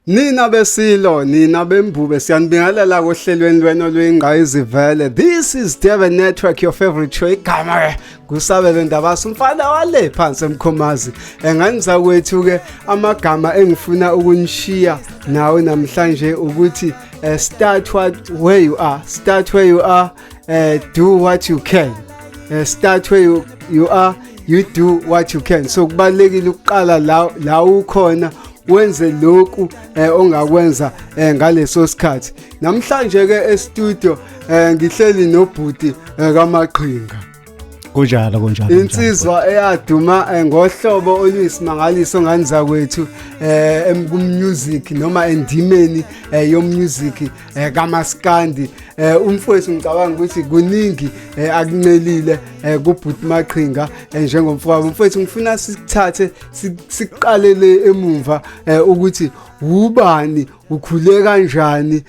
Nina besilo, nina bembube siyanibingelela kohlelweni lwenu lwingqayizivele. This is Devon Network, your favorite show. Igama kusabele Ndabase umfana wale phansi eMkhomazi. Enganiza kwethu ke amagama engifuna ukunishiya nawe namhlanje ukuthi start where you are. Start where you are, do what you can. Start where you are, you do what you can. So kubalekile ukuqala la ukhona wenze lokhu ongakwenza ngaleso sikhathi. Namhlanje ke e-studio ngihleli nobhuti kaMaqhinga. Kunjalo. Insizwa eyaduma ngohlobo oluyisimangaliso nganiza kwethu music noma endimeni yomusic kaMaskandi. Umfowethu ngicabanga ukuthi kuningi akunelile kubhuti Maqhinga njengomfowabo. Mfowethu ngifuna sikuthathe siqalele emumva ukuthi ubani ukhule kanjani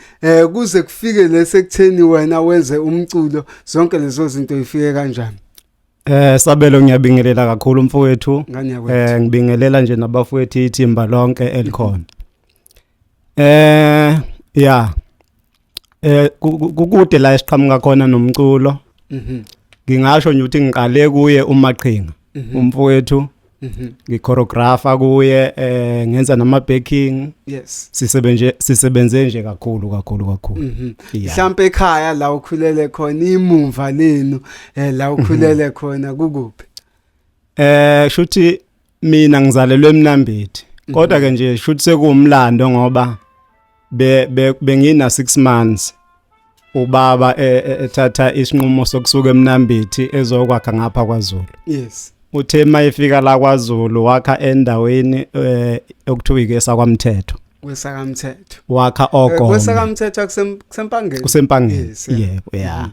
kuze kufike lesekutheni wena wenze umculo zonke lezo zinto ifike kanjani. Sabelo ngiyabingelela kakhulu mfowethu. Ngibingelela nje nabafowethu ithimba lonke elikhona. Kukude la esiqhamuka khona nomculo. Ngingasho nje ukuthi ngiqale kuye uMaqhinga. Umfowethu. Ngichoreographer kuye ngenza nama backing. Yes. Sisebenze nje kakhulu. Mhlambe ekhaya la ukhulele khona imumva lenu la ukhulele khona kukuphi? Shuthi mina ngizalelwe eMnambithi. Kodwa ke nje shuthi sekuwumlando ngoba bengina 6 months ubaba ethatha isinqumo sokusuka eMnambithi ezokwakha ngapha kwaZulu. Yes. Uthe mayefika la kwaZulu wakha endaweni okuthiwa ikwesakwamthetho. Kwesakamthetho. Wakha Ogoma. Kwesakamthetho kusempangeni. Kusempangeni. Yebo, yeah.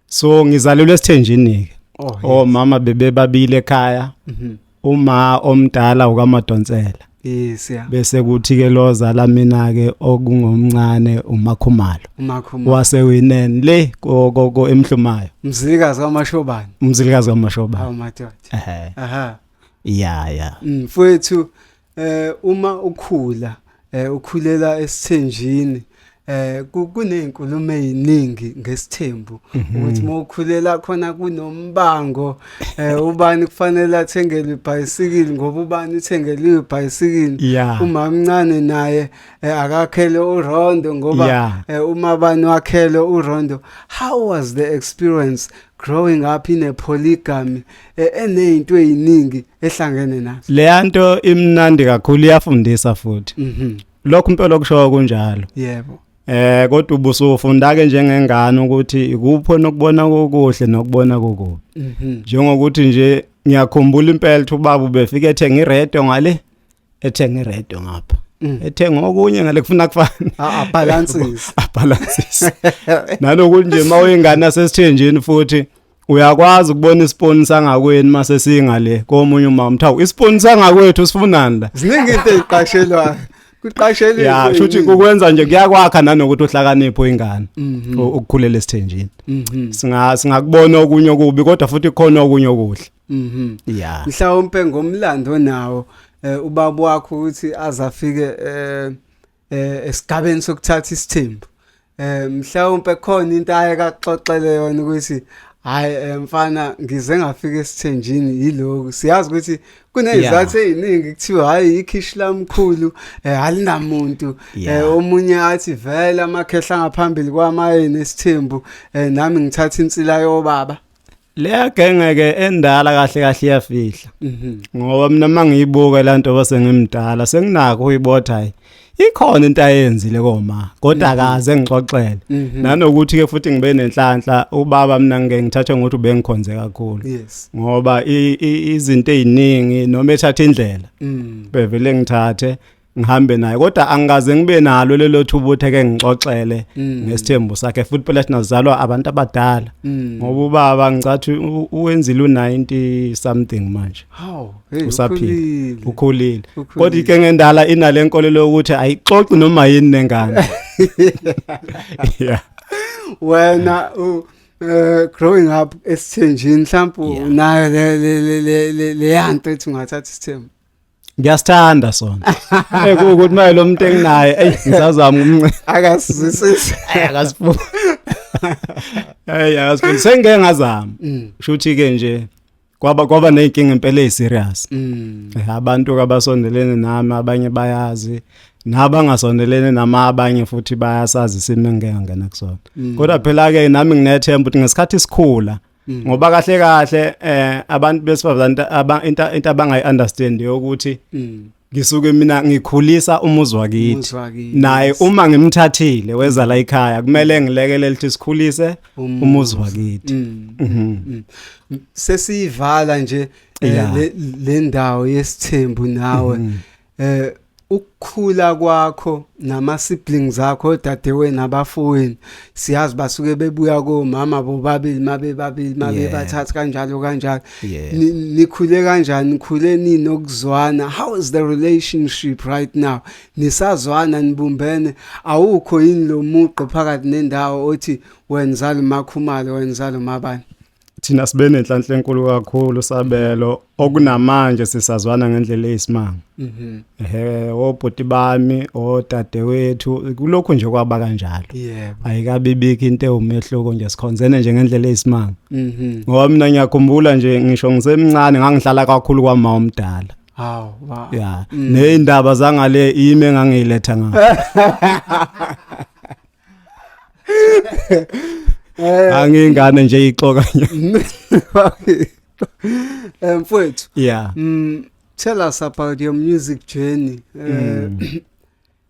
So ngizalelwe eSithenjini ke. Mama bebebabili ekhaya. Uma omdala ukaMadonsela. Yes, yeah. Bese kuthi ke lozala mina ke okungomncane uMakhumalo. Wasewinene le ko eMhlumayo. Mzilikazi kaMashobane. Umzilikazi kaMashobane. Awu madoda. Aha. Yeah. Mfowethu uma ukhula ukhulela eSithenjini kunezinkulumo eziningi ngesithembu ukuthi mawukhulela khona kunombango ubani kufanele athengele ibhayisikili ngoba ubani uthengele ibhayisikili uma mncane naye akakhele uRondo ngoba uma bani wakhele uRondo. How was the experience growing up in a polygamy enezinto eziningi ehlangene nazo? Leyanto imnandi kakhulu iyafundisa futhi. Lokho impela kusho kunjalo. Yebo. Kodwa ubusufunda ke njengengane ukuthi ikupho nokubona kokuhle nokubona kokubi. Njengokuthi nje ngiyakhumbula impela ukuthi ubaba ubefika ethenga iredo ngale ethenga iredo ngapha. Ethenga okunye ngale kufuna kufana. Balances. Nalokuthi nje mawuyingane asesithenjini futhi uyakwazi ukubona isiponi sangakweni mase singale komunye umama mthawu isiponi sangakwethu sifunani la. Ziningi into eziqashelwa. Kuqashelwe. Yeah, shuthi kukwenza nje kuyakwakha nanokuthi uhlakanipho ingane ukukhulela esithenjini. Singakubona okunye okubi kodwa futhi khona okunye okuhle. Yeah. Mhlawumbe ngomlando nawo ubaba wakho ukuthi azafike esigabeni sokuthatha isithembu. Mhlawumbe khona into ayekaxoxele yona ukuthi hayi mfana ngize ngafika esithenjini yiloko siyazi ukuthi kunezathu eziningi kuthiwa hayi ikhishi lamkhulu alinamuntu omunye athi vele amakhehla ngaphambili kwamayeni esithembu nami ngithatha insila yobaba. Leya gengeke endala kahle iyafihla ngoba mina mangiyibuka lanto base ngimdala senginako uyibotha hayi ikhona into ayenzile koma kodwa akaze ngixoxele nanokuthi ke futhi ngibe nenhlanhla ubaba mina ngithatha ngokuthi ubengikhonze kakhulu ngoba izinto eziningi noma ethatha indlela bevele ngithathe ngihambe naye kodwa angikaze ngibe nalo lelo thuba utheke ngixoxele ngesithembu sakhe futhi phela sinazalwa abantu abadala ngoba ubaba ngicathi uwenzile u90 something manje. Hawu usaphila ukhulile kodwa ike ngendala inale nkolelo ukuthi ayixoxi noma yini nengane. Yeah. Wena growing up esithenjini mhlawumbe nayo le yanto ethi ungathatha isithembu. ngiyasithanda sona ukuthi maye lo muntu enginaye ngisazama umncane akasizisisi akasifu akasifu sengeke ngazama shuthi ke nje kwaba nezinkinga impela eziserious abantu abasondelene nami abanye bayazi nabangasondelene nama abanye futhi bayasazi isimo engeke ngena kusona kodwa phela ke nami nginethemba ukuthi ngesikhathi isikhula ngoba kahle kahle abantu besifazana into abangayi-understand ukuthi ngisuke mina ngikhulisa umuzi wakithi naye uma ngimthathile weza la ekhaya kumele ngilekelele ukuthi sikhulise umuzi wakithi sesiyivala nje le ndawo yesithembu nawe ukukhula kwakho nama siblings akho odadewenu nabafowenu siyazi basuke bebuya komama bobabili mabe bathatha kanjalo nikhule kanjani nikhule ninokuzwana how is the relationship right now nisazwana nibumbene awukho yini lo muqo phakathi nendawo othi wenzalo makhumalo wenzalo mabani thina sibe nenhlanhla enkulu kakhulu Sabelo okunamanje sisazwana ngendlela eyisimanga obhuti bami odadewethu kulokhu nje kwaba kanjalo ayikabibiki into ewumehloko nje sikhonzene nje ngendlela eyisimanga ngoba mina ngiyakhumbula nje ngisho ngisemncane ngangihlala kakhulu kwama omdala ya nezindaba zangale ime ngangiyiletha ngayo angingane nje ixoka mfowethu tell us about your music journey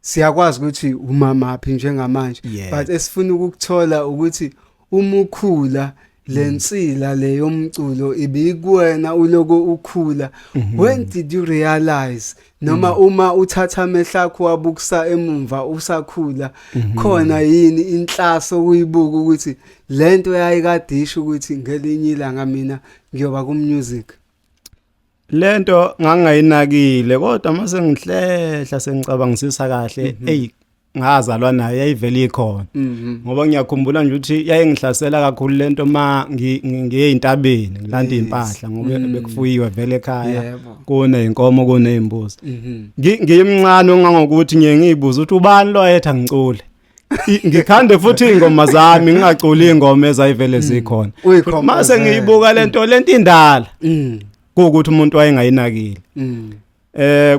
siyakwazi ukuthi umamaphi njengamanje but esifuna ukukuthola ukuthi umukhula lensila le yomculo ibikuwena uloko ukhula when did you realize noma uma uthatha amehla akho wabukisa emumva usakhula khona yini inhlaso uyibuka ukuthi lento yayikadisha ukuthi ngelinye ilanga mina ngiyoba ku music lento ngangayinakile kodwa mase ngihlehla sengicabangisisa kahle ngazalwa nayo yayivele ikhona ngoba ngiyakhumbula nje ukuthi yayingihlasela kakhulu lento ma ngiye intabeni ngilanda impahla ngoba bekufuyiwe vele ekhaya kune inkomo kune imbuzi ngiyimncane ongangokuthi ngiyibuza ukuthi ubani lo ayetha ngicule ngikhande futhi ingoma zami ngingaculi ingoma ezayivele zikhona mase ngiyibuka lento indala ukuthi umuntu wayengayinakile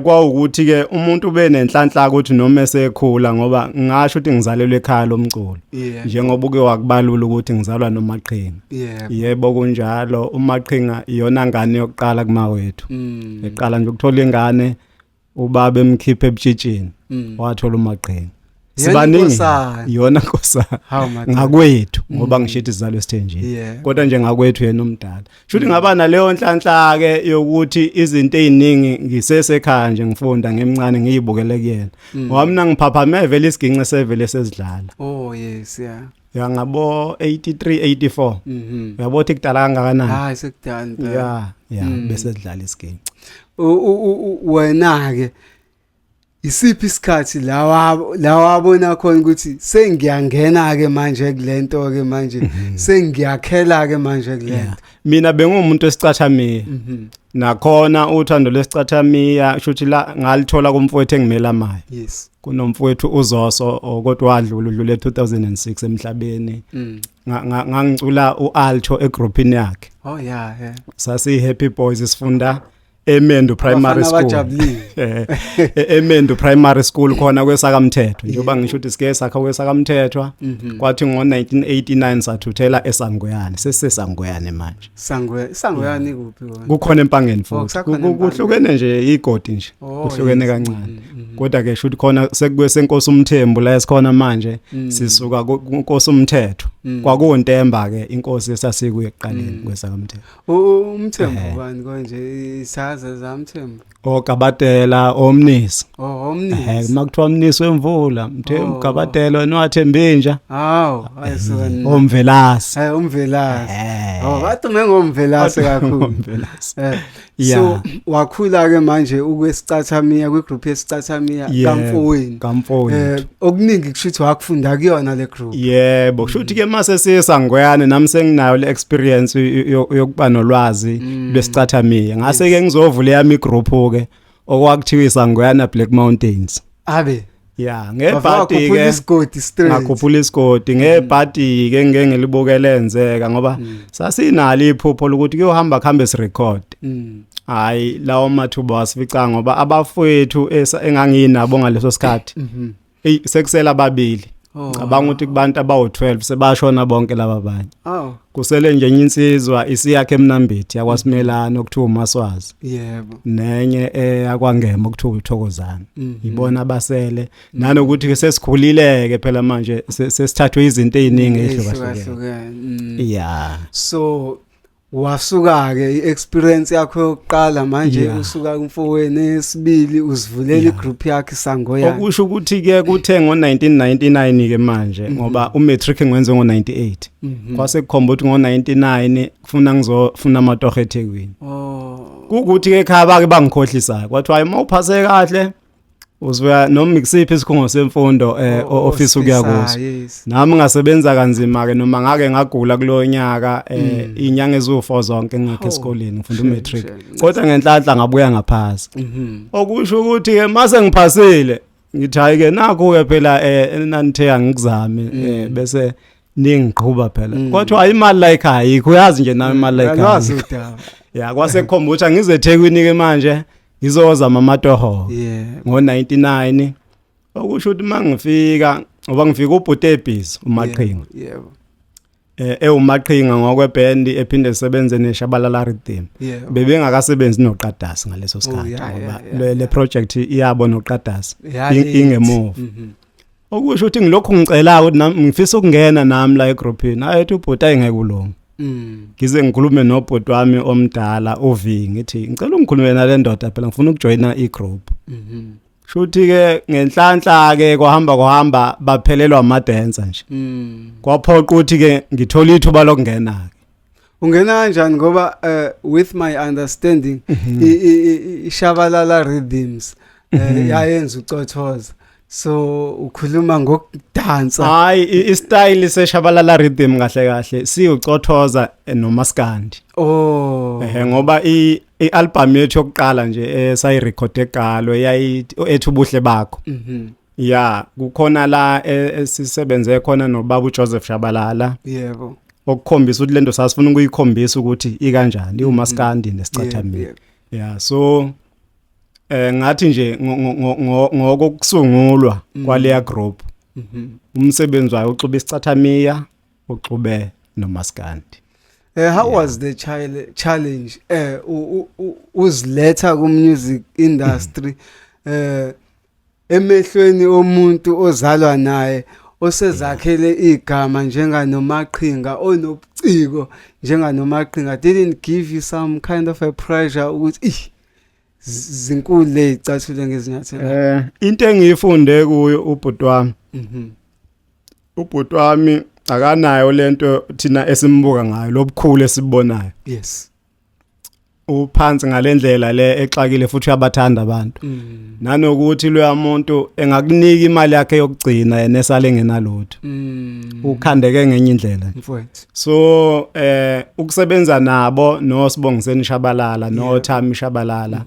kwawukuthi ke umuntu ube nenhlanhla ukuthi noma esekhula ngoba ngisho ukuthi ngizalelwe ekhaya lomculo njengoba uke wakubalula ukuthi ngizalwa noMaqhinga yebo kunjalo uMaqhinga iyona ngane yokuqala kumawethu eqala nje ukuthola ingane ubaba emkhiphe ebutshitshini wathola uMaqhinga sibaningi yona nkosana ngakwethu ngoba ngishithi sizalwe sithenjini kodwa nje ngakwethu yena umdala shuthi ngaba naleyo nhlanhla ke yokuthi izinto eziningi ngisesekhaya nje ngifunda ngemncane ngiyibukele kuyena ngoba mina ngiphaphame vele isiginqe sevele sezidlala ya ngabo 83 84 yabo thi kudala kangakanani sekudala bese sidlala isiginqe wena ke isiphi isikhathi la wabona khona ukuthi sengiyangena ke manje kulento ke manje sengiyakhela ke manje kulento mina bengumuntu esicathamiya nakhona uthando lesicathamiya shuthi la ngalithola kumfowethu engimela maye kunomfowethu uZoso kodwa wadlula 2006 emhlabeni ngangicula uAlto egroupini yakhe sasi Happy Boys sifunda Emendo Primary School Emendo Primary School khona kwesakamthetho njengoba ngisho ukuthi sike sakha kwesakamthethwa kwathi ngo1989 sathuthela eSangoyane sesesanguyane manje Sangoyane kuphi wona kukhona empangeni futhi kuhlukene nje igodi nje kuhlukene kancane kodwa ke shuthi khona sekuwe senkosi umthembu la esikhona manje sisuka kunkosi umthetho kwakuntemba ke inkosi esasikuye ekuqaleni kwesakamthetho umthembu bani konje isaza zamthembu Gabatela omnisi omnisi makuthiwa umnisi wemvula mthembu Gabatela wena wathembinja ayisona omvelasi umvelasi bathi mengomvelasi kakhulu so wakhula ke manje ukwesicathamiya kwigroup yesicathamiya kamfowenu okuningi kushuthi wakufunda kuyona le group yebo kushuthi ke mase siyeSangoyane nami senginayo le experience yokuba nolwazi lwesicathamiya ngase ke ngizovula yami igroup ke okwakuthiwa ngoyana Black Mountains. Abe. Yeah, ngebhadi ke isigodi straight. Ngakhuphula isigodi ngebhadi ke ngeke ngilibukele enzeka ngoba sasinalo iphupho lokuthi kuyohamba khambe si record. Hayi lawo mathuba wasifica ngoba abafowethu enganginabo ngaleso sikhathi. Sekusela ababili. Cabanga ukuthi kubantu abawu12 sebashona bonke laba banye. Kusele nje insizwa isiyakhe eMnambithi yakwasimelana okuthiwa uMaswazi. Yebo. Nenye yakwangema okuthiwa uThokozana. Ibona abasele nanokuthi ke sesikhulileke phela manje sesithathwe izinto eziningi ehlukahlukene. Yeah. So wasuka ke iexperience yakho yokuqala manje usuka kumfowenu esibili uzivulela igroup yakhe Sangoya. Okusho ukuthi ke kuthe ngo1999 ke manje ngoba umatric ngiwenze ngo98. Kwase kukhomba ukuthi ngo99 kufuna ngizofuna amatoho eThekwini. Kukuthi ke ekhaya ke bangikhohlisayo kwathi hayi mawuphase kahle uzoya noma ikusiphi isikhungo semfundo office ukuya kuso. Nami ngasebenza kanzima ke noma ngake ngagula kulonyaka inyanga ezu4 zonke ngakhe esikoleni ngifunda umatric. Kodwa ngenhlanhla ngabuya ngaphasa. Okusho ukuthi ke mase ngiphasile ngithi hayi ke nakho ke phela nanithe angikuzame bese ningiqhuba phela. Kodwa hayi imali la ekhaya ayikho uyazi nje nawe imali la ekhaya. Yeah kwase kukhomba ukuthi ngize eThekwini ke manje ngizoza amatoho ngo99 okusho ukuthi mangifika ngoba ngifika ubhuti ebhizi uMaqhinga yebo uMaqhinga ngokweband ephinde sebenze neShabalala Rhythm bebengakasebenzi noQadasi ngaleso sikhathi ngoba le project iyabo noQadasi ingemuva okusho ukuthi ngilokhu ngicela ukuthi nami ngifisa ukungena nami la egroupini ayethi ubhuti ayengeke kulunga ngize ngikhulume nobhuti wami omdala uVi ngithi ngicela ungikhulume nale ndoda phela ngifuna ukujoina igroup. Shuthi ke ngenhlanhla ke kwahamba baphelelwa amadancer nje. Kwaphoqa ukuthi ke ngithola ithuba lokungena ke. Ungena kanjani ngoba with my understanding iShabalala Rhythms yayenza ucothoza. So ukhuluma ngokudansa. Hayi istyle seShabalala Rhythm kahle siyucothoza noMaskandi. Ngoba ialbum yethu yokuqala nje esayirecord egalo ethi ubuhle bakho. Yeah kukhona la esisebenze khona noBaba uJoseph Shabalala. Yebo. Okukhombisa ukuthi lento sasifuna ukuyikhombisa ukuthi ikanjani uMaskandi nesicathamile. Yeah so ngathi nje ngokokusungulwa kwaleya group umsebenzi wayo uxube isicathamia uxube noMaskandi. How was the challenge uzletha ku music industry emehlweni omuntu ozalwa naye osezakhele igama njenganoMaqhinga onobuciko njenganoMaqhinga didn't give you some kind of a pressure ukuthi zinkulu lezicathule ngezinyathelo? Into engiyifunde kuyo ubhuti wami. Ubhuti wami akanayo lento thina esimbuka ngayo lobukhulu esibonayo. Yes. Uphansi ngalendlela le exakile futhi uyabathanda abantu. Nanokuthi lo yamuntu engakunika imali yakhe yokugcina yena esale ngenalutho. Ukhandeke ngenye indlela. So ukusebenza nabo noSibongiseni Shabalala noThami Shabalala.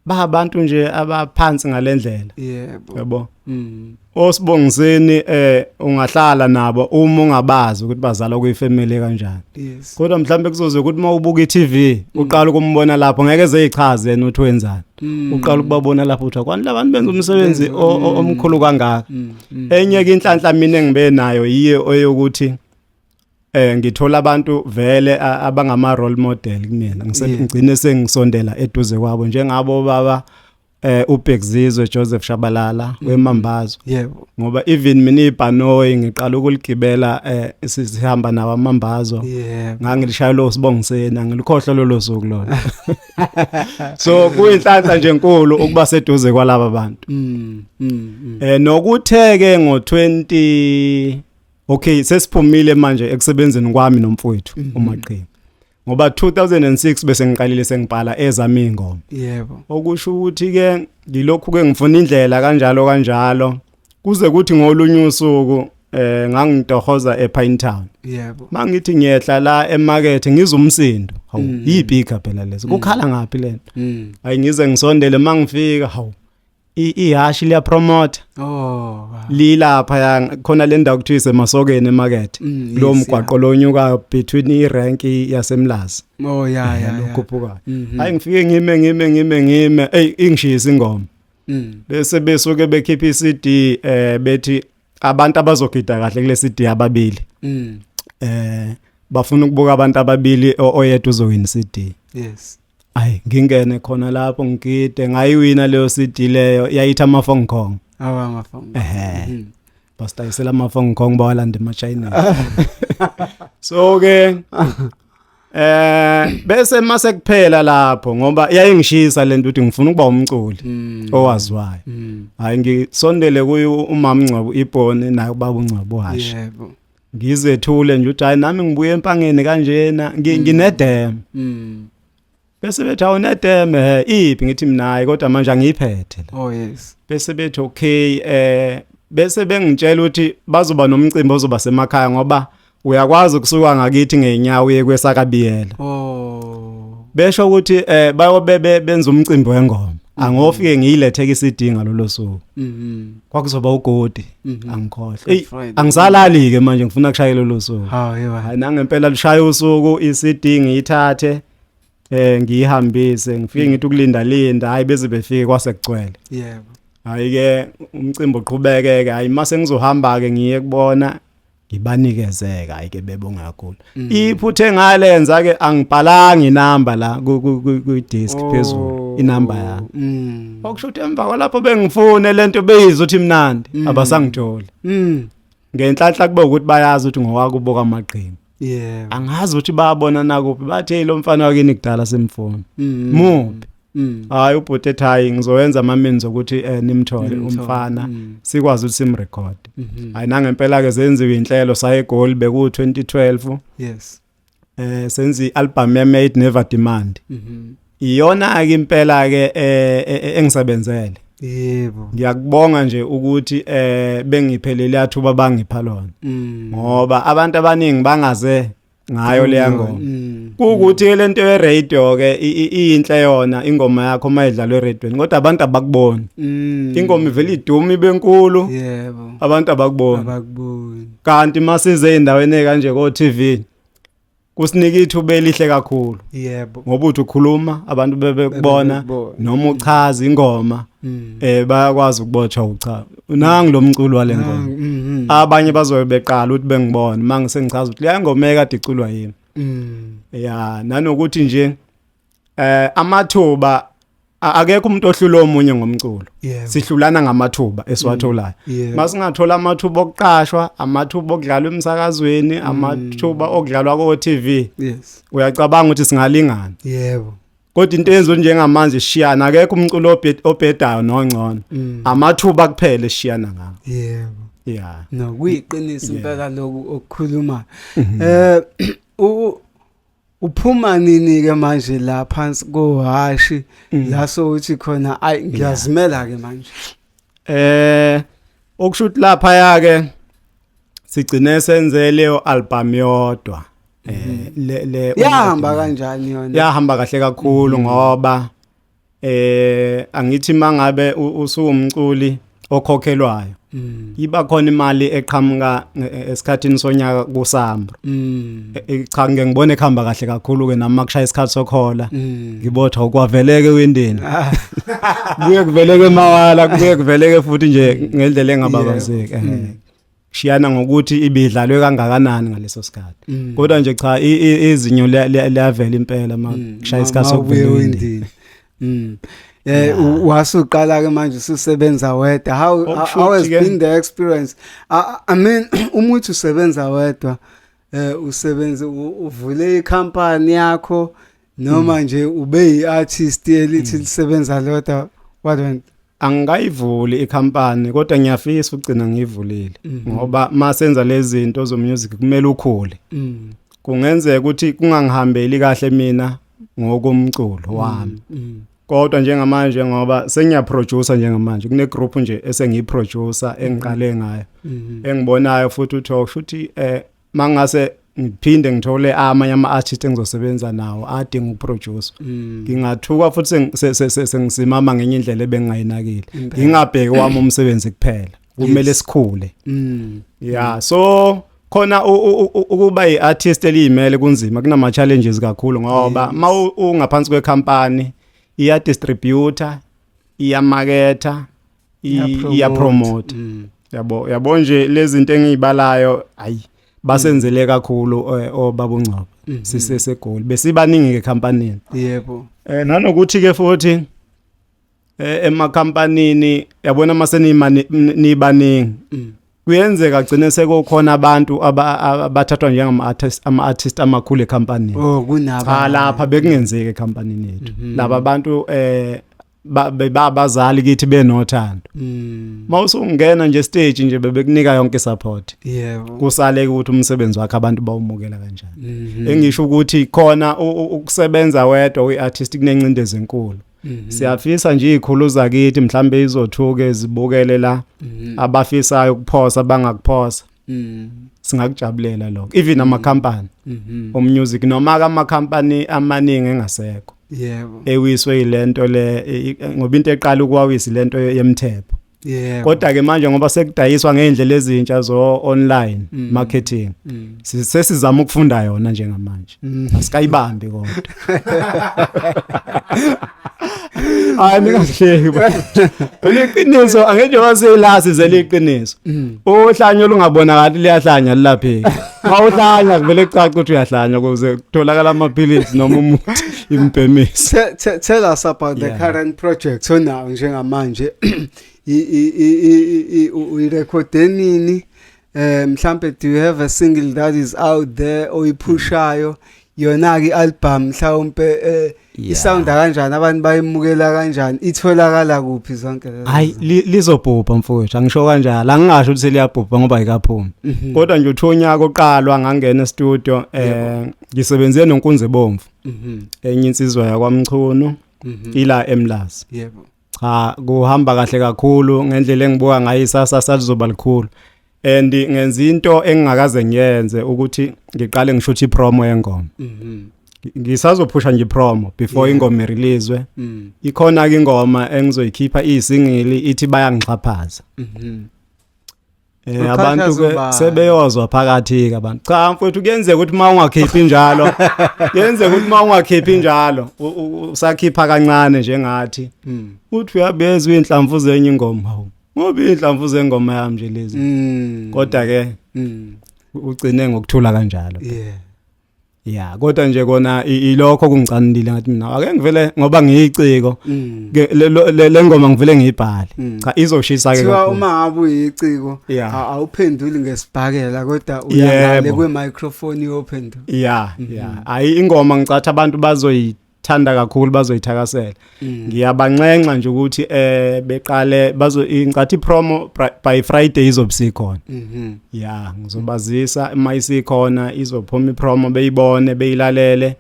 Ba abantu nje abaphansi ngalendlela. Yebo. Osibongiseni ungahlala nabo uma ungabazi ukuthi bazala kuyifamily kanjani. Kodwa mhlambe kuzoze ukuthi mawubuka iTV uqala ukumbona lapho ngeke ezichaze yena uthi wenzani. Uqala ukubabona lapho uthi kwani labantu benza umsebenzi omkhulu kangaka. Enye ke inhlanhla mina engibe nayo yiyo eyokuthi ngithola abantu vele abangama role model kumina ngigcine sengisondela eduze kwabo njengabo baba uBhekzizwe Joseph Shabalala weMambazo. Yebo. Ngoba even mina iBhanoyi ngiqala ukuligibela sihamba nawo aMambazo. Ngangilishayela uSibongiseni ngilikhohla lo suku lona. So kuyinhlanhla nje enkulu ukuba seduze kwalaba bantu. Nokutheke ngo20 okay sesiphumile manje ekusebenzeni kwami nomfowethu uMaqhinga. Ngoba 2006 bese ngiqalile sengibhala ezami ingoma. Yebo. Okusho ukuthi ke ngilokhu ke ngifuna indlela kanjalo kuze kuthi ngolunye usuku ngangitohoza ePinetown. Yebo. Mangithi ngiyehla la emarket ngizumsindo. Hawu, yibhika phela lezo. Kukhala ngapi lento? Hayi ngize ngisondele mangifika, hawu. Ihashi liya promote. Oh. Lilapha ya khona le ndawo kuthiwa emasokeni emarket. Lo mgwaqo lonyuka between irank yasemlazi. Oh yeah. Lokhuphuka. Hayi ngifike ngime ingishisa ingoma. Bese besuke bekhipha iCD bethi abantu abazogida kahle kule CD ababili. Bafuna ukubuka abantu ababili oyedwa uzowina CD. Yes. Ayi ngingene khona lapho ngigide ngayiwina leyo CD leyo yayithi amaFong Kong. Amafong. Bastayisela amaFong Kong bawalanda eMachina. So ke bese mase kuphela lapho ngoba yayingishisa lento ukuthi ngifuna ukuba umculi owaziwayo. Hayi ngisondele kuye umama Ncwabo iBhoni naye ubaba uNcwabo Hashi. Yebo. Ngizethule nje uthi hayi nami ngibuye empangeni kanjena nginedem. Bese bethi awunedem iphi ngithi mina hayi kodwa manje angiyiphethe la. Oh yes. Bese bethi okay bese bengitshela ukuthi bazoba nomcimbi ozoba semakhaya ngoba uyakwazi ukusuka ngakithi ngeenyawo uye kwesakabiyela. Oh. Besho ukuthi bayobe benza umcimbi wengoma. Angofike ngiyilethe isidinga lolo suku. Kwakuzoba ugodi angikhohle. Angisalali ke manje ngifuna kushayela lolo suku. Hawu yebo. Hayi nangempela lushaya usuku isidinga ngiyithathe ngiyihambise ngifike ngithi ukulinda hayi beze befike kwasekugcwele. Yebo. Hayi ke umcimbi oqhubekeke hayi mase ngizohamba ke ngiye kubona ngibanikezeka hayi ke bebonga kakhulu. Iphuthe ngalenza ke angibhalanga inamba la ku disk phezulu inamba yami. Okusho ukuthi emva kwalapho bengifune lento beyizwa ukuthi imnandi abasangithola. Ngenhlanhla kube ukuthi bayazi ukuthi ngowakuboka amaqhinga. Yebo. Angazi ukuthi bayabona nakuphi bathi hey lo mfana wakini kudala semfuna. Muphi? Hayi ubhuti ethi hayi ngizowenza amamenzo ukuthi nimthole umfana sikwazi ukuthi simrecord. Hayi nangempela ke zenziwe inhlelo saye goal beku 2012. Yes. Senzi album Made Never Demand. Iyona ke impela ke engisebenzele. Yebo. Ngiyakubonga nje ukuthi bengiphelele athuba bangipha lona. Ngoba abantu abaningi bangaze ngayo leya ngoma. Kukuthi lento ye radio ke inhle yona ingoma yakho mayidlalwe eradweni kodwa abantu abakuboni. Ingoma ivela iduma ibenkulu. Yebo. Abantu abakuboni. Abakuboni. Kanti masize endaweni kanje ko TV kusinika ithuba elihle kakhulu. Yebo. Ngoba uthi ukhuluma abantu bebekubona noma uchaza ingoma bayakwazi ukubotshwa ucha. Nangi lo mculo wale ngoma. Abanye bazobe beqala ukuthi bengibone mangise ngichaza ukuthi leya ngoma ekade iculwa yimi. Ya nanokuthi nje amathuba akekho umuntu ohlula omunye ngomculo. Sihlulana ngamathuba esiwatholayo. Masingathola amathuba okuqashwa, amathuba okudlalwa emsakazweni, amathuba okudlalwa ko TV. Yes. Uyacabanga ukuthi singalingana. Yebo. Kodwa into enzo njengamanje shiyana akekho umculo obhedayo nongcono. Amathuba kuphela shiyana ngawo. Yebo. Yeah. No kuyiqinisa impela lokhu okukhuluma. Uphuma nini ke manje la phansi kohashi la so uthi khona ayi ngiyazimela ke manje. Okushuthi lapha yake sigcine senze leyo album yodwa. Le yahamba kanjani yona? Yahamba kahle kakhulu ngoba angithi mangabe usumculi okhokhelwayo. Iba khona imali eqhamuka esikhathini sonyaka kusamba. Cha ngiyibona ekhamba kahle kakhulu ke nami makushaya isikhathi sokhola. Ngibotha ukwaveleke wendeni. Kuye kuveleke mawala kuye kuveleke futhi nje ngendlela engababazeki. Shiyana ngokuthi ibidlalwe kangakanani ngaleso sikhathi. Kodwa nje cha izinyo liyavela impela makushaya isikhathi sokuvela wendeni. Wasuqala ke manje usebenza wedwa. How has been the experience? I mean umuthi usebenza wedwa usebenza uvule ikhampani yakho noma nje ube yiartist elithi lisebenza lodwa what went angayivuli ikhampani kodwa ngiyafisa ugcina ngivulile ngoba masenza lezi zinto zo music kumele ukhule. Kungenzeka ukuthi kungangihambeli kahle mina ngokomculo wami. kodwa njengamanje ngoba sengiyaproducer njengamanje kune group nje esengiyiproducer engiqale ngayo engibonayo futhi uthi mangase ngiphinde ngithole amanye ama-artist engizosebenza nawo adinga ukuproduce ngingathuka futhi sengisimama ngenye indlela ebengingayinakile ngingabheki wami umsebenzi kuphela kumele sikhule yeah so khona ukuba i-artist eliyimele kunzima kunama challenges kakhulu ngoba ungaphansi kwecompany iya distributor iya marketer iya promote yabo nje lezi zinto engizibalayo ayi basenzele kakhulu obabungcaba sisesegoli besibaningi ke company yebo nanokuthi ke futhi emakhampanini yabona masenibaningi kuyenzeka gcine sekukhona abantu abathathwa njengama-artist amakhulu ecompany kunaba lapha bekungenzeki ecompany yethu laba bantu babazali kithi benothando mawusungena nje stage nje bebekunika yonke support yebo kusale ukuthi umsebenzi wakhe abantu bawumukela kanjani engisho ukuthi khona ukusebenza wedwa uartist kunencindezi enkulu siyafisa nje izikhuluza kithi mhlambe izothuke zibukele la abafisayo ukuphosa bangakuphosa singakujabulela lokho even ama company music noma ama company amaningi engasekho yebo ewiswe ilento le ngoba into eqala ukuwawisa lento yemthepho yebo kodwa ke manje ngoba sekudayiswa ngeindlela ezintsha zo online marketing sesizama ukufunda yona njengamanje asikayibambi kodwa hayi ningahleki liqiniso angeke waselasi zeliqiniso uhlanyo lungabonakala liyahlanya lilapheki awuhlanya vele caca ukuthi uyahlanya ukuze kutholakala amaphilisi noma umuthi impemisi tell us about the current project so now njengamanje uyirekhode nini mhlambe do you have a single that is out there oyipushayo yona ke album mhlawumbe isound kanjani abantu bayimukela kanjani itholakala kuphi zonke lezo hayi lizobhubha mfowethu angisho kanjalo angingasho ukuthi liyabhubha ngoba ayikaphumi kodwa nje uthonyaka oqalwa ngangena e-studio ngisebenze noNkunzi Bomvu enye insizwa yakwamchunu ila eMlazi yebo cha kuhamba kahle kakhulu ngendlela engibuka ngayo isasa salizoba likhulu and ngenza into engingakaze ngiyenze ukuthi ngiqale ngishuthi ipromo yengoma ngisazophusha nje promo before ingoma release ikhona ke ingoma engizoyikhipha isingle ithi bayangixhaphaza abantu ke sebeyozwa phakathi ke abantu cha mfowethu kuyenzeka ukuthi mawungakhiphi njalo kuyenzeka ukuthi mawungakhiphi njalo usakhipha kancane njengathi uthi uyabezwa inhlamvu zenye ingoma ngoba inhlamvu zengoma yami nje lezi kodwa ke ugcine ngokuthula kanjalo yeah kodwa nje kona ilokho kungicanile ngathi mina ake ngivele ngoba ngiyiciko le ngoma ngivele ngiyibhale cha izoshisa ke kakhulu uma ngabe uyiciko awuphenduli ngesibhakela kodwa uyangale kwe microphone yophendula yeah ayi ingoma ngicathi abantu bazoyithanda kakhulu bazoyithakasela ngiyabanxenxa nje ukuthi beqale ngicathi promo by Friday izobusikhona yeah ngizobazisa mayisikhona izophuma ipromo beyibone beyilalele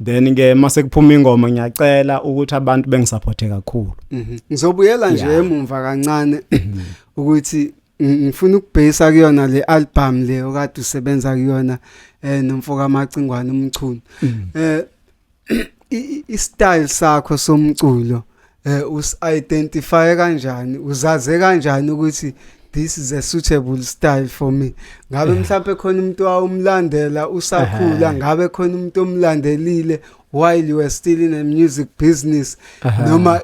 then ke mase kuphuma ingoma ngiyacela ukuthi abantu bengisupporte kakhulu ngizobuyela nje emumva kancane ukuthi ngifuna ukubheka kuyona le album le okade usebenza kuyona nomfoka Macingwane umchunu i-style sakho somculo us-identify kanjani uzaze kanjani ukuthi this is a suitable style for me ngabe mhlawumbe khona umuntu awumlandela usakhula ngabe khona umuntu omlandelile while you were still in a music business noma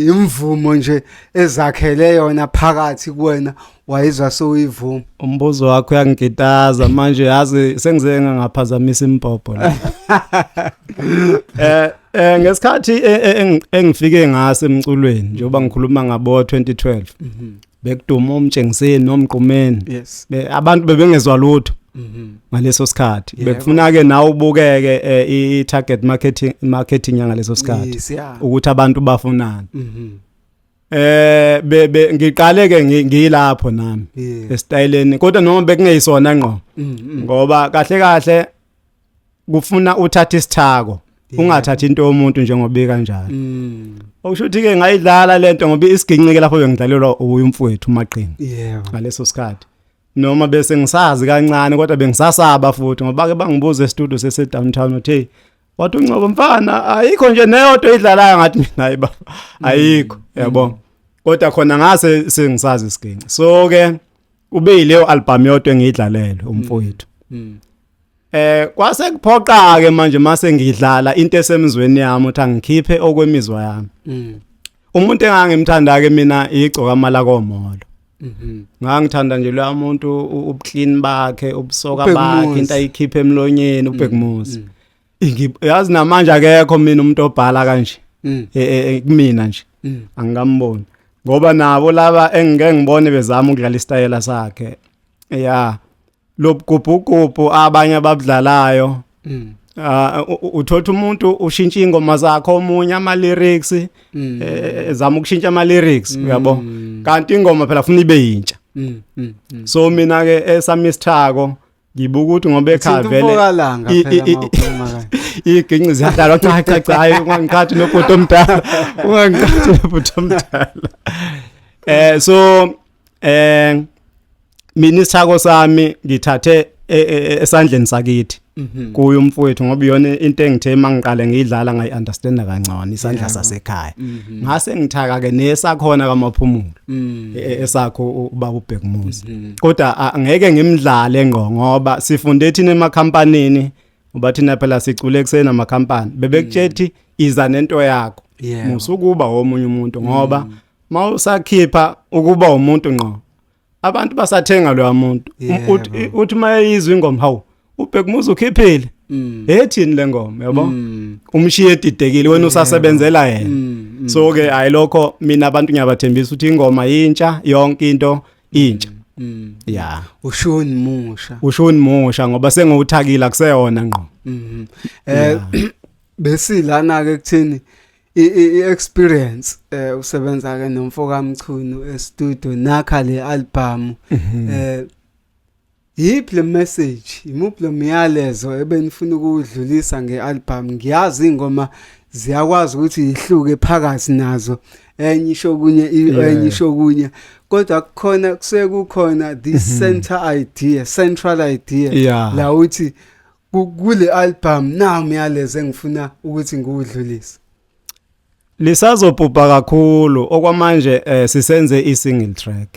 imvumo nje ezakhele yona phakathi kuwena wayizwa soyivuma umbuzo wakho uyangitaza manje yazi sengize ngaphazamisa impopho la ngesikhathi engifike ngaso emculweni njengoba ngikhuluma ngabo 2012 bekuduma umtshengiseni nomgqumeni abantu bebengezwa lutho ngaleso sikhathi bekufuna ke nawe ubukeke i-target marketing ngaleso sikhathi ukuthi abantu bafunana ngiqale ke ngilapho nami estyleni kodwa noma bekungeyisona ngqo ngoba kahle kufuna uthatha isithako ungathathi into yomuntu njengoba kanjalo. Okusho ukuthi ke ngayidlala lento ngoba isiginqike lapho bengidlalelwa uyumfowethu uMaqinga. Yebo. Ngaleso sikhathi. Noma bese ngisazi kancane kodwa bengisasaba futhi ngoba ke bangibuza e-studio sese downtown uthi wathi uNcobo mfana ayikho nje neyodwa idlalayo ngathi mina hayi baba ayikho yabo. Kodwa khona ngase sengisazi isiginqi. So ke ube yileyo album yodwa engiyidlalelwe umfowethu. Kwase kuphoqa ke manje mase ngidlala into esemizweni yami uthi angikhiphe okwemizwa yami. Umuntu engangimthanda ke mina igcoka amala komolo. Ngangithanda nje lo muntu ubuclean bakhe, ubusoka bakhe, into ayikhiphe emlonyeni ubhekumuzi. Yazi namanje akekho mina umuntu obhala kanje. Kumina nje. Angikamboni. Ngoba nabo laba engeke ngibone bezama ukudlala istyle sakhe. Yeah. Lobugubhugu abanye ababudlalayo. Uthatha umuntu ushintsha ingoma zakhe omunye ama lyrics ezama ukushintsha ama lyrics uyabo kanti ingoma phela ufuna ibe yintsha. So mina ke esami isithako ngibuka ukuthi ngoba ekhaya vele iginqi ziyadala cha hayi ungangikhathi nobhuti omdala ungangikhathi nobhuti omdala. So mina isithako sami ngithathe esandleni sakithi kuyo umfowethu ngoba iyona into engithe mangiqale ngidlala ngayiunderstanda kancane isandla sasekhaya. Ngase ngithaka ke nesakhona kaMaphumulo esakho ubaba uBhekumuzi. Kodwa angeke ngimdlale ngqo ngoba sifunde thina emakhampanini uba thina phela sicule kusena amakhampani bebekutshethi iza nento yakho musukuba omunye umuntu ngoba mawusakhipha ukuba umuntu ngqo abantu basathenga lo muntu uthi mayizwe ingoma hawu uBhekumuzi ukhiphile ethini le ngoma yabo umshiye didekile wena usasebenzela yena. So ke ayilokho mina abantu ngiyabathembisa ukuthi ingoma yintsha yonke into intsha. Yeah, ushoni musha ngoba sengiwuthakile kuseyona ngqo. Besilana ke kuthini i-experience usebenza ke nomfoka Mchunu e-studio nakha le album yiphi le message imuphi lo myalezo ebenifuna ukudlulisa ngealbum. Ngiyazi ingoma ziyakwazi ukuthi ihluke phakathi nazo enye isho kunye enye isho kunye kodwa kukhona kusekukhona this central idea la uthi kule album na myalezo engifuna ukuthi ngiwudlulise. Lisazobhubha kakhulu okwamanje sisenze i-single track.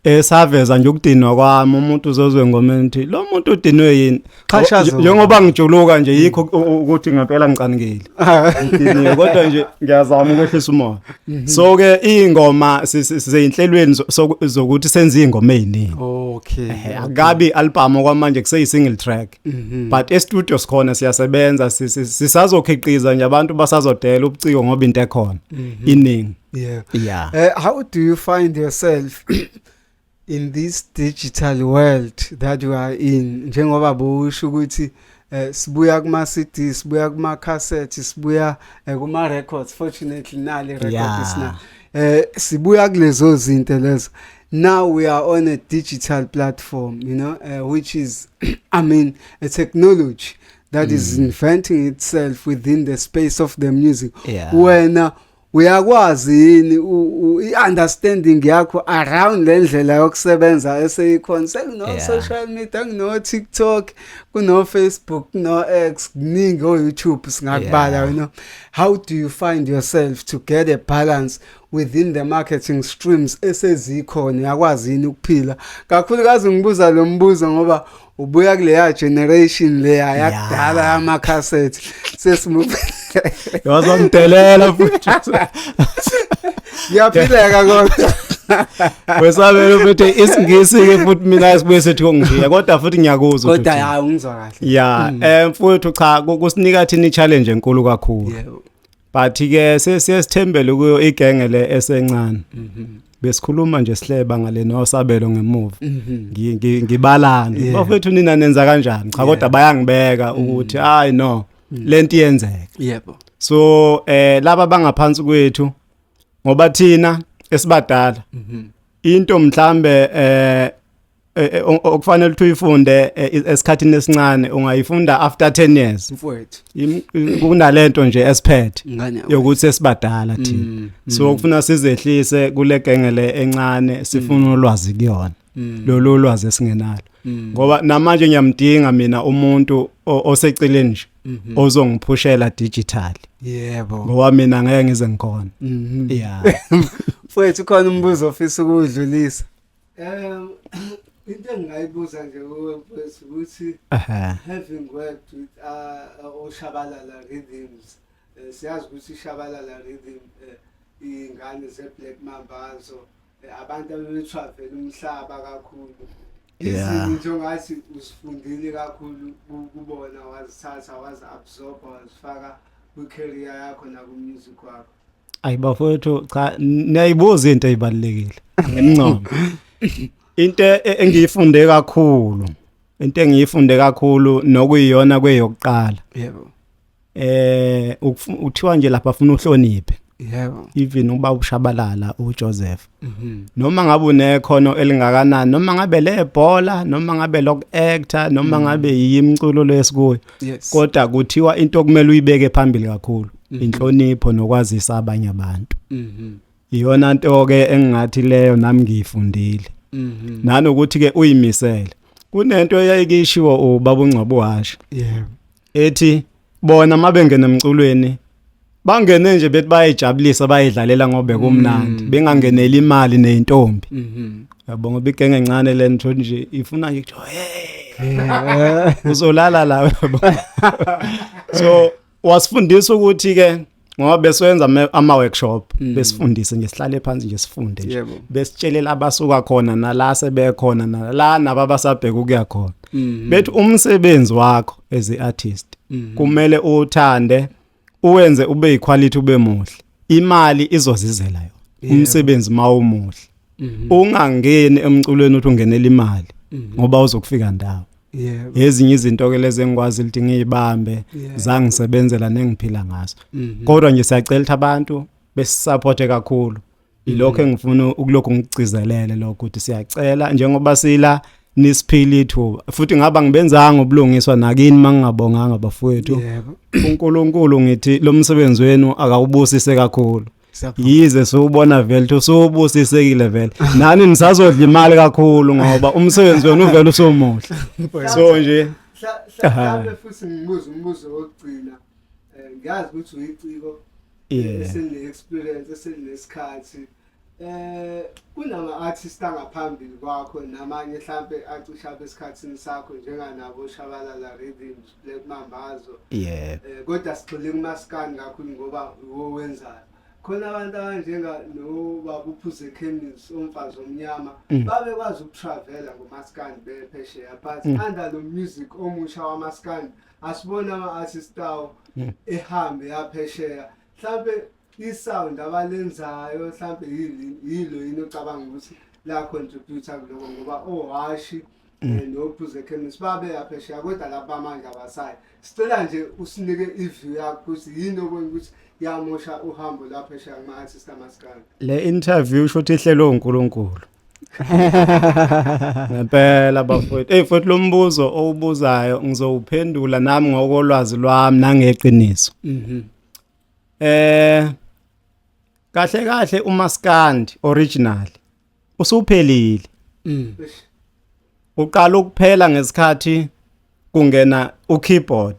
Esaveza nje ukudinwa kwami umuntu uzozwe engomeni uthi lo muntu udinwe yini njengoba ngijuluka nje yikho ukuthi ngempela ngicanikile. Ngidiniwe kodwa nje ngiyazama ukwehlisa umoya. So ke ingoma siseyinhlelweni zokuthi senze ingoma eziningi. Okay. Akabi album okwamanje kuseyi-single track. But e-studio sikhona siyasebenza sisazokhiqiza nje abantu basazodela ubuciko ngoba into ekhona iningi. Yeah. How do you find yourself in this digital world that you are in? Njengoba busho ukuthi sibuya kuma CD, sibuya kuma cassette, sibuya kuma records. Fortunately nale record is now. Sibuya kulezo zinto lezo. Now we are on a digital platform, you know, which is a technology that is inventing itself within the space of the music. When uyakwazi yini understanding yakho around le ndlela yokusebenza eseyikhona sekuno social media kuno TikTok kuno Facebook kuno X kuningi o YouTube singakubala you know. How do you find yourself to get a balance within the marketing streams esezikhona yakwazi yini ukuphila kakhulukazi ngibuza lo mbuzo ngoba ubuya kuleya generation leya yakudala ama cassette sesimuva wazomdelela futhi yaphileka kodwa wesabelo futhi isingisi ke futhi mina sibuye sethi kongiya kodwa futhi ngiyakuzwa kodwa hayi ungizwa kahle mfowethu cha kusinika thina i-challenge enkulu kakhulu but ke sesithembele kuyo igenge le esencane besikhuluma nje sihleba ngale nosabelo ngemuva ngibalana bafethu nina nenza kanjani cha kodwa bayangibeka ukuthi hayi no lento iyenzeka yebo. So laba bangaphansi kwethu ngoba thina esibadala into mhlambe okufanele ukuthi uyifunde esikhathini esincane ungayifunda after 10 years mfowethu kunalento nje esiphethe ngane yokuthi sesibadala thina so kufuna sizehlise kule gengele encane sifuna ulwazi kuyona lolu lwazi esingenalo ngoba namanje ngiyamdinga mina umuntu oseceleni nje ozongiphushela digital yebo ngoba mina ngeke ngize ngikhona yeah mfowethu khona umbuzo ofisa ukudlulisa into engayibuza nje mfowethu ukuthi having worked with Shabalala Rhythms siyazi ukuthi Shabalala Rhythm ingane ze-Black Mambazo abantu abetravel umhlaba kakhulu izinto ngathi usifundile kakhulu kubona wazithatha wazi-absorb wazifaka kwi-career yakho naku-music wakho ayibafowethu cha niyayibuza into ezibalekile emncamo into engiyifunde kakhulu nokuyiyona kweyokuqala yebo uthiwa nje lapha afuna uhloniphe yebo even uba uShabalala uJoseph noma ngabe unekhono elingakanani noma ngabe lebhola noma ngabe lokuactor noma ngabe yimculo lesikuyo kodwa kuthiwa into okumele uyibeke phambili kakhulu inhlonipho nokwazisa abanye abantu iyona nto ke engingathi leyo nami ngiyifundile nanokuthi ke uyimisele kunento eyayikishiwo ubaba uNgcebo washo yebo ethi bona mabengena emculweni bangene nje bethi bayijabulisa bayidlalela ngoba kumnandi bengangenela imali nezintombi yabo ngoba igenge encane le nto nje ifuna nje uzolala la so wasifundisa ukuthi ke ngoba besenza ama workshop besifundise nje sihlale phansi nje sifunde nje besitshelela abasuka khona nala sebekhona nala nababasabheka ukuya khona bethi umsebenzi wakho as a artist kumele uthande uwenze ube equality ube muhle imali izozizela yona umsebenzi mawumuhle ungangeni emculweni uthi ungenela imali ngoba uzokufika ndawo ezinye izinto ke lezi engikwazi ukuthi ngiyibambe zangisebenzela nengiphila ngazo kodwa nje siyacela ukuthi abantu besisupport kakhulu ilokho engifuna ukulokhu ngicizelele lokho ukuthi siyacela njengoba sila nisiphila ithuba futhi ngaba ngibenzanga ubulungiswa nakini mangingabonganga bafowethu uNkulunkulu ngithi lo msebenzi wenu akawubusise kakhulu yize siubona vele ukuthi usubusisekile vele nani nisazodla imali kakhulu ngoba umsebenzi wenu uvela usomuhle so nje mhlawumbe futhi ngibuza umbuzo wokugcina ngiyazi ukuthi uyiciko esine-experience esinesikhathi kunama artists angaphambili kwakho namanye mhlambe acisha besikhathini sakho njenganabo Shabalala Rhythms Black Mambazo kodwa sigxile kumaskandi kakhulu ngoba wenzayo khona abantu abanjenga no Uphuze Chemist umfazi omnyama babekwazi ukutravela ngomaskandi bephesheya but under lo music omusha wamaskandi asibona ama-artists awo ehambe yaphesheya mhlambe isound abalenzayo mhlambe yilo yini ocabanga ukuthi la contributor kuloko ngoba owashi noPhuze Chemist babe yaphesheya kodwa lapha manje abasayi sicela nje usinike iview yakho ukuthi yini obona ukuthi yamosha uhambo lapha phesheya kuma-artist amaskandi le interview shothi ihlelo uNkulunkulu ngempela bafowethu futhi lo mbuzo owubuzayo ngizowuphendula nami ngokolwazi lwami nangeqiniso kahle umaskandi original usuphelile uqala ukuphela ngesikhathi kungena ukeyboard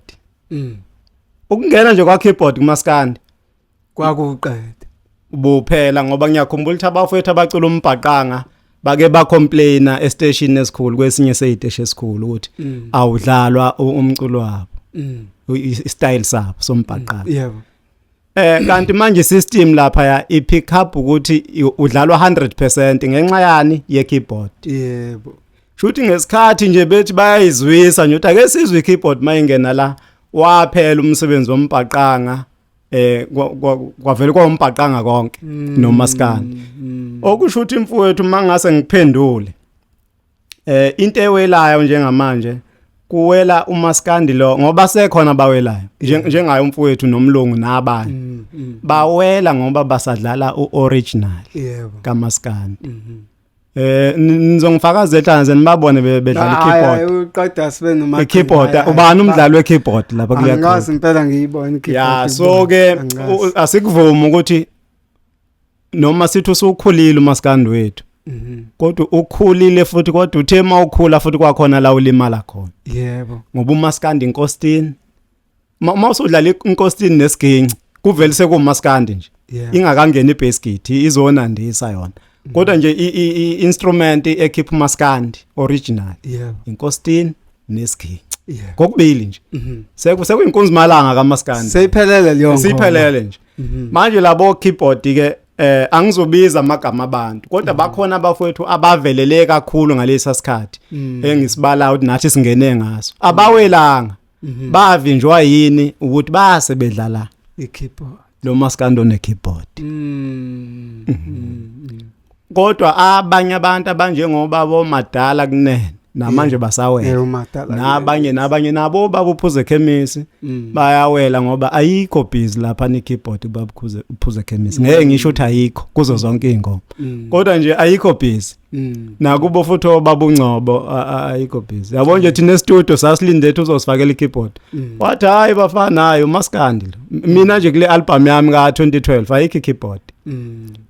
ukungena nje kwa keyboard kumaskandi kwakuqeda ubuphela ngoba ngiyakhumbula ukuthi abafowethu abacula umbhaqanga bake bacomplaina estation esikhulu kwesinye seyiteshi esikhulu ukuthi awudlalwa umculo wabo istyle sabo sombhaqanga yebo kanti manje system lapha ya ipick up ukuthi udlalwa 100% ngenxa yani ye keyboard yebo shuthi ngesikhathi nje bethi bayayizwisa nje uthi ake sizwe ikeyboard mayingena la waphela umsebenzi wombhaqanga kwavela kwaumbhaqanga konke nomaskandi okusho ukuthi imfowethu mangase ngiphendule into ewelayo njengamanje kuwela umaskandi lo ngoba sekhona bawelayo njengayo umfowethu nomlungu nabanye bawela ngoba basadlala uoriginal yebo kamaskandi Nizongifakaza ehlanje nibabone bedlala i-keyboard. Uqeda sibe noma I-keyboard ubani umdlali we-keyboard lapha kule. Angazi impela ngiyibona i-keyboard. Ya so ke asikuvumi ukuthi noma sithi usukhulile umaskandi wethu. Kodwa ukhulile futhi kodwa uthe mawukhula futhi kwakhona la ulimala khona. Yebo. Ngoba umaskandi inkostini mawusudlala inkostini nesiginci kuvele sekumaskandi nje. Ingakangena ibasket izonandisa yona. Kodwa nje i-instrument ekhipha umaskandi original. Inkostini nesiginci. Kokubili nje. Sekuyinkunzi malanga kaMaskandi. Seyiphelele leyo. Siyiphelele nje. Manje labo keyboard ke angizobiza amagama abantu kodwa bakhona abafowethu abavelele kakhulu ngalesa sikhathi engisibala ukuthi nathi singene ngaso abawelanga bavinjwa yini ukuthi base bedlala i-keyboard lo Maskandi one keyboard kodwa abanye abantu abanjengoba bomadala kunene namanje basawela nabanye nabo babuphuze chemistry bayawela ngoba ayikho busy lapha ni keyboard babukhuze uphuze chemistry ngeke ngisho ukuthi ayikho kuzo zonke ingoma kodwa nje ayikho busy nakubo futhi babungcobo ayikho busy yabo nje thina studio sasilinde ukuthi uzosifakela i-keyboard wathi hayi bafana nayo Maskandi mina nje kule album yami ka 2012 ayikho i-keyboard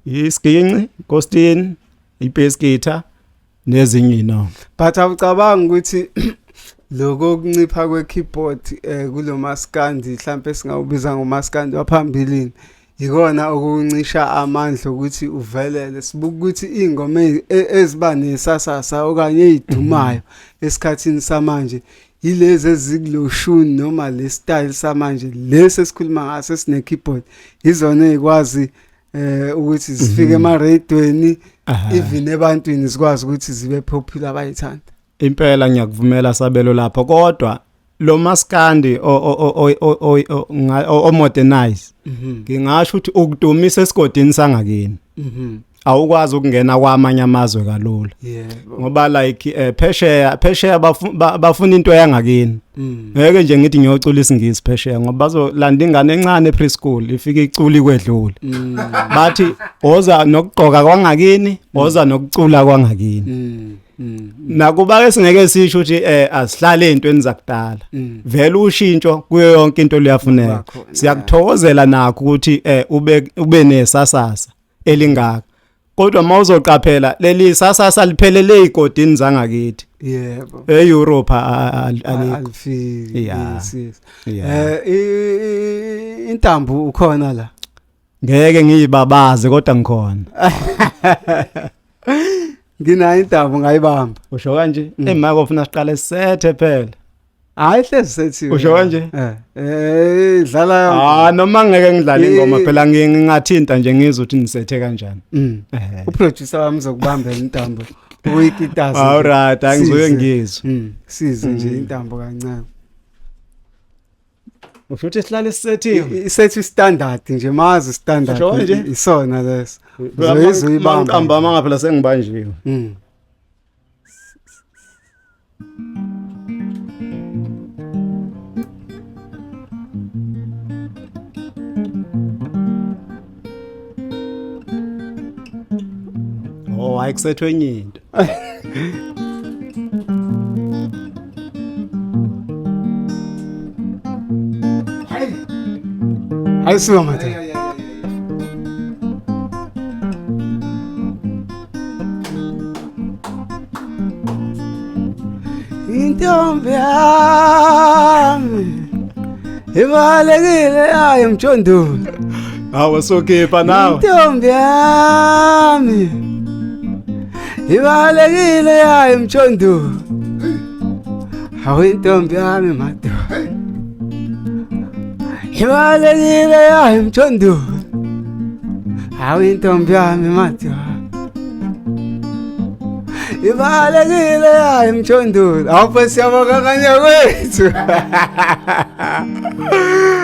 isiginci Kostini i-bass guitar nezinye no but awucabanga ukuthi lokho kuncipha kwe-keyboard kulo Maskandi mhlambe singawubiza ngoMaskandi waphambilini ikona okuncisha amandla ukuthi uvelele sibuka ukuthi ingoma eziba nesasasa okanye ezidumayo esikhathini samanje yilezi ezikuloshuni noma le style samanje lesi esikhuluma ngaso sine keyboard izona ezikwazi ukuthi zifike ema-radioweni even ebantwini zikwazi ukuthi zibe popular bayithanda. Impela ngiyakuvumela Sabelo lapho kodwa lo Maskandi o modernize ngingasho ukuthi ukudumisa esigodini sangakini awukwazi ukungena kwamanye amazwe kalula ngoba like phesheya bafuna into yangakini ngeke nje ngithi ngiyocula isingisi phesheya ngoba bazolanda ingane encane preschool ifike iculi kwedlula bathi oza nokugqoka kwangakini oza nokucula kwangakini nakuba ke singeke sisho ukuthi asihlale ezintweni zakudala vele ushintsho kuyo yonke into liyafuneka siyakuthokozela nakho ukuthi ube nesasasa elingaka kodwa mawuzoqaphela leli sasasa liphelele igodini zangakithi yebo eEurope alifiki yes intambo ukhona la ngeke ngiyibabaze kodwa ngikhona ngina intambo ngayibamba usho kanje emake ufuna siqale sethe phela hayi hlezi sethiwe usho kanje dlala noma ngeke ngidlale ingoma phela ngingathinta nje ngizwe ukuthi nisethe kanjani uproducer wami uzokubambela intambo uyikitazi alright angizoye ngizwe size nje intambo kancane usho ukuthi sihlale sisethiwe isethi standard nje mazi standard isona leso uzoyibamba maqamba manga phela sengibanjiwe Oh ayikusethwe enye into hayi siwa matha intombi yami ibalekile hayi mjondolo awusokhipha nawe intombi yami ibalekile hayi mjondolo hayi intombi yami madoda ibalekile hayi mjondolo hayi intombi yami madoda ibalekile hayi mjondolo awuphe siyabonga kanye kwethu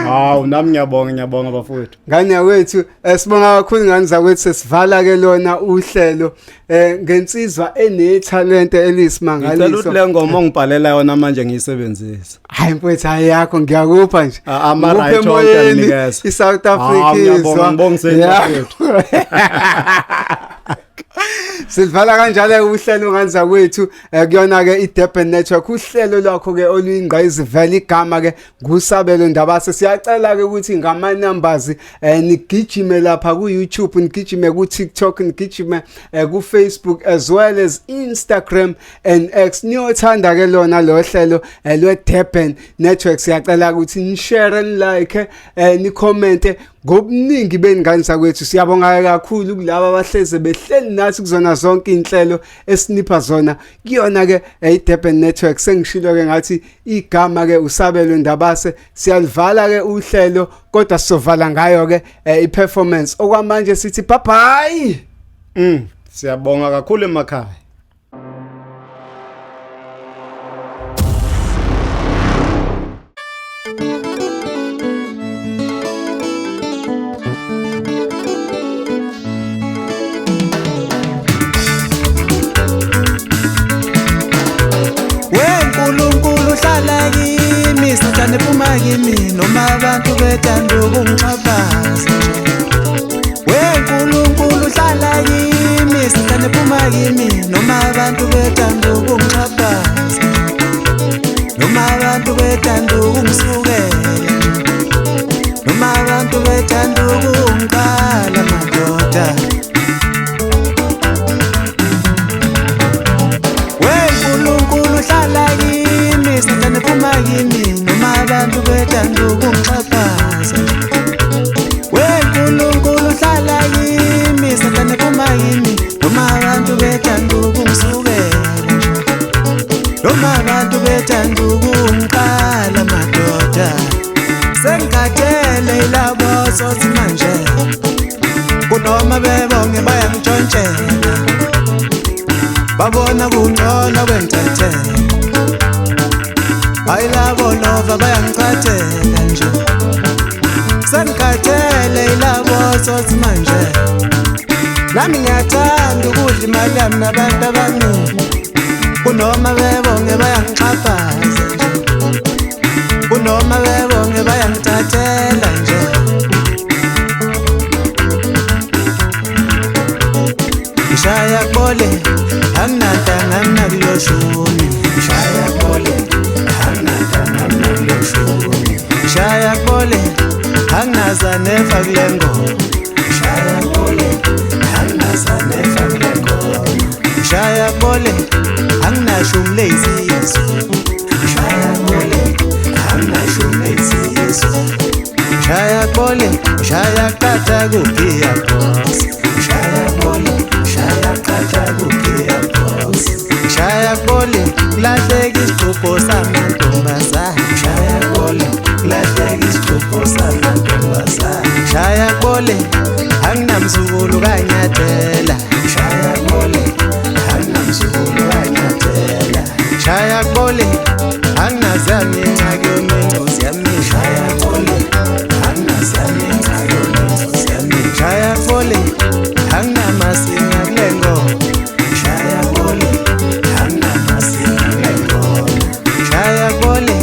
hawu nami ngiyabonga bafowethu ngane yakwethu sibonga kakhulu ngani zakwethu sesivala ke lona uhlelo ngensizwa enetalent elisimangaliso ngicela ukuthi le ngoma ongibhalela yona manje ngiyisebenzisa hayi mfowethu ayakho ngiyakupha nje ama right onke nikeza iSouth Africa ngibongiseni bafowethu Silvala kanjalo uhlelo nganza kwethu kuyona ke iDurban Network uhlelo lwakho ke oluyingqayizivele igama ke ngusabelo Ndabase siyacela ke ukuthi ngama numbers nigijime lapha ku YouTube nigijime ku TikTok nigijime ku Facebook as well as Instagram and X niyothanda ke lona lo hlelo lweDurban Network siyacela ukuthi ni share and like ni comment ngobuningi bengane zakwethu siyabonga kakhulu kulabo abahleze behleli nathi kuzona zonke inhlelo esinipha zona kuyona ke iDurban Network sengishilo ke ngathi igama ke usabelo Ndabase siyalivala ke uhlelo kodwa sizovala ngayo ke iperformance okwamanje sithi bye bye siyabonga kakhulu emakhaya Kimi noma abantu bethanda ukungixhaphaza weNkulunkulu hlala kimi sithande phuma kimi noma abantu bethanda ukungixhaphaza noma abantu bethanda ukungisukela noma abantu bethanda ukungikhala madoda weNkulunkulu hlala kimi sithande phuma kimi abantu bethanda ukungixhaphaza weNkulunkulu hlala kimi sathane phuma kimi noma abantu bethanda ukungisukela noma abantu bethanda ukungikhala madoda sengikhathele ilabo sothi manje kunoma bebonge bayangitshontshela babona kungcono bengithathela ayilabo lova bayangichathela nje sengikhathele ilabo sothi manje nami ngiyathanda ukudla imali yami nabantu abaningi kunoma bebonge bayangixhaphaza nje kunoma bebonge bayangithathela nje ngishaya kole anginatanga nakuloshuni ngishaya kole Shaya kole anginaza nefa kulengo Shaya kole anginaza nefa kulengo Shaya kole anginasho umlazy yesu Shaya kole anginasho umlazy yesu Shaya kole shaya kata kukia boss Shaya kole shaya kata kukia boss Shaya kole lahleki isixubo samantombazana Shaya kole lahleki isixubo samantombazana Shaya kole anginamzukulu kanyathela Shaya kole anginamzukulu kanyathela Shaya kole anginazami ingxaki yomencosi yami Shaya kole anginazami ingxaki yomencosi yami Shaya kole anginamasinga kulengo Shaya kole Shaya kole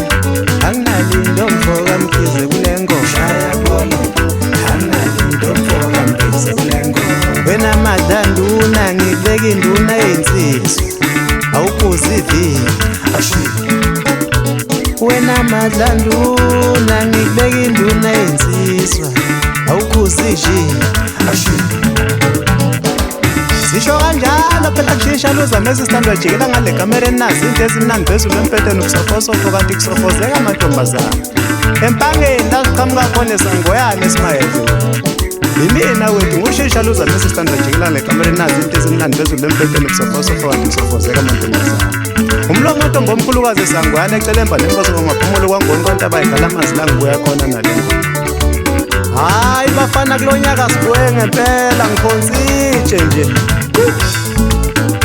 anginalindo mfoka mkhize kulengo Shaya kole anginalindo mfoka mkhize kulengo wena madanduna ngikubeka induna yensizwe awukuzivile ashi wena madanduna ngikubeka induna yensizwe awukuzijile ashi Sisho kanjalo phela kushisha luzame esisithandwa jikela ngale kamera nazi into ezimnandi phezulu empetheni kusofosofo kanti kusofozeka amantombazana empangeni la siqhamuka khona esangoyane esimayedlo yimina wethu ngushisha luzame esisithandwa jikela ngale kamera nazi into ezimnandi phezulu empetheni kusofosofo kanti kusofozeka amantombazana umlomo ontombo omkhulukazi esangoyane ecelemba nemposo ngomaphumulo kwangoni konke abayidlala amazi la ngibuya khona nalengo hayi bafana kulonyaka sibuye ngempela ngiphonsitshe nje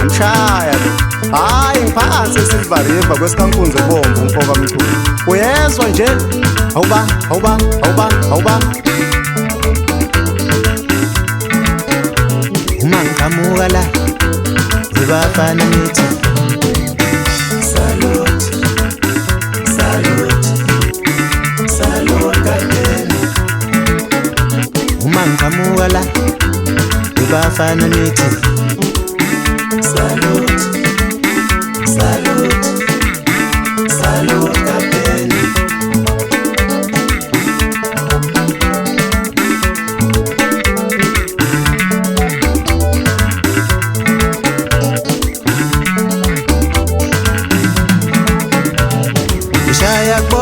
Mshaya lo hayi ngiphansi eSilver River kwesikankunze bomvu umfoka mchulu uyezwa nje awuba uma ngiqhamuka la ibafana nithi salute kadeni uma ngiqhamuka la ibafana nithi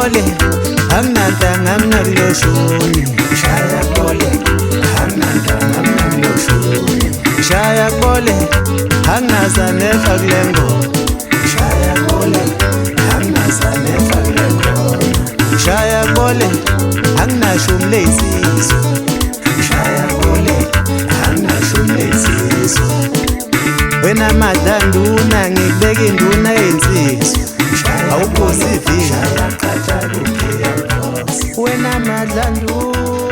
bole anginantanga mina kuloshuni shaya bole anginantanga mina kuloshuni shaya bole angazane fakulengo shaya bole angazane fakulengo shaya bole anginashumle isizwe shaya bole anginashumle isizwe wena madanduna ngikubeka induna yensizwe awukhosi vika wena madanduna